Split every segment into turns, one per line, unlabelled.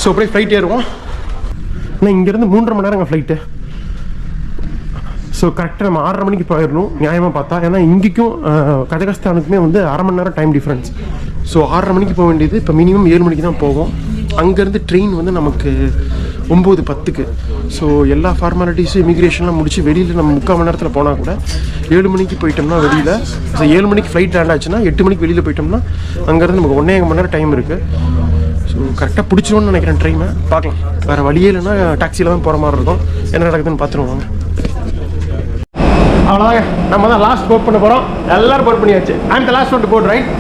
So அப்படியே flight ஏறுவோம். ஆனால் இங்கேருந்து 3.5 மணி நேரங்க ஃப்ளைட்டு. ஸோ கரெக்டாக நம்ம 6:30 மணிக்கு போயிடணும் நியாயமாக பார்த்தா. ஏன்னா இங்கேக்கும் கஜகஸ்தானுக்குமே வந்து 1/2 மணி நேரம் டைம் டிஃப்ரென்ஸ். ஸோ 6:30 மணிக்கு போக வேண்டியது இப்போ மினிமம் 7 மணிக்கு தான் போகும். அங்கேருந்து ட்ரெயின் வந்து நமக்கு 9:10க்கு. ஸோ எல்லா ஃபார்மாலிட்டிஸும் இமிக்ரேஷன்லாம் முடிச்சு வெளியில் நம்ம 3/4 மணி நேரத்தில் போனால் கூட 7 மணிக்கு போயிட்டோம்னா வெளியில், ஸோ 7 மணிக்கு ஃப்ளைட் லேண்ட் ஆச்சுன்னா 8 மணிக்கு வெளியில் போயிட்டோம்னா அங்கேருந்து நமக்கு 1.5 மணி நேரம் டைம் இருக்குது. ஸோ கரெக்டாக பிடிச்சிடும்னு நினைக்கிறேன் ட்ரெயினை. பார்க்கலாம், வேறு வழியே இல்லைன்னா டாக்ஸியில் தான் போகிற மாதிரி இருக்கும். என்ன நடக்குதுன்னு பார்த்துருவாங்க. அவ்வளோதாங்க, நம்ம தான் லாஸ்ட் போட் பண்ண போகிறோம். எல்லோரும் போட் பண்ணியாச்சு. I'm the last one to boat, right?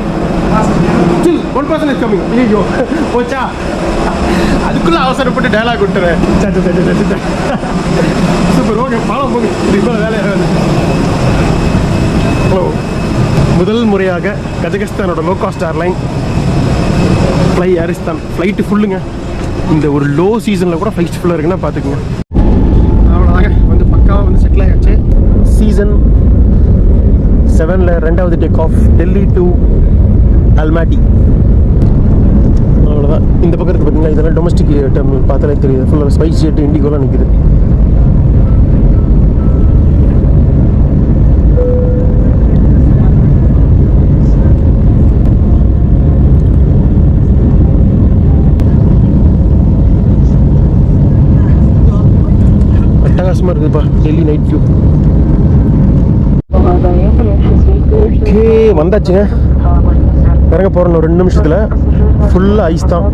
Still 1 person is coming. ஐயோ போச்சா, அதுக்குள்ளே அவசரப்பட்டு டைலாக் விட்டுறேன். சூப்பர், ஓகே, பாலம் போகுது. இப்போ வேலையாக ஹலோ, முதல் முறையாக கஜகஸ்தானோட low cost airline fly Arystan. Flight ஃபுல்லுங்க. இந்த ஒரு லோ சீசனில் கூட ஃப்ளைட் ஃபுல்லாக இருக்குன்னா பார்த்துக்குங்க. அவ்வளோதாங்க, வந்து பக்காவாக வந்து செட்டில் ஆகிடுச்சு. சீசன் 7ல் 2வது take off, Delhi to Almaty. அவ்வளோதான். இந்த பக்கத்துக்கு பார்த்தீங்கன்னா இதெல்லாம் டொமஸ்டிக் டெர்மினல் பார்த்தாலே தெரியுது. ஃபுல்லாக ஸ்பைஸ் ஜெட், இண்டிகோலாம் நிற்குது. அட்டகாசமாக இருக்குதுப்பா டெல்லி நைட் வியூ. ஓகே, வந்தாச்சுங்க. இறங்க போகிறோம் 2 நிமிஷத்தில். ஃபுல்லாக ஐஸ் தான்.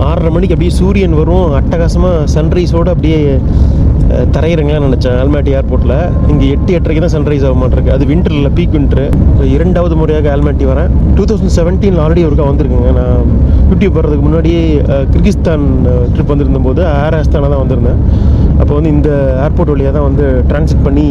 6:30 மணிக்கு அப்படியே சூரியன் வரும். அட்டகாசமாக சன்ரைஸோடு அப்படியே தரையிறங்கலாம் நினச்சேன் ஆல்மாட்டி ஏர்போர்ட்டில். இங்கே 8-8:30 தான் சன்ரைஸ் ஆக மாட்டிருக்கு. அது வின்டரில், பீக் வின்ட்ரு. 2வது முறையாக ஆல்மாட்டி வரேன். 2017 ஆல்ரெடி ஒருக்கா வந்திருக்குங்க. நான் யூடியூப் வர்றதுக்கு முன்னாடியே கிர்கிஸ்தான் ட்ரிப் வந்திருந்தபோது ஏர் ஆஸ்தானா தான் வந்திருந்தேன். அப்போ வந்து இந்த ஏர்போர்ட் வழியாக தான் வந்து டிரான்சிட் பண்ணி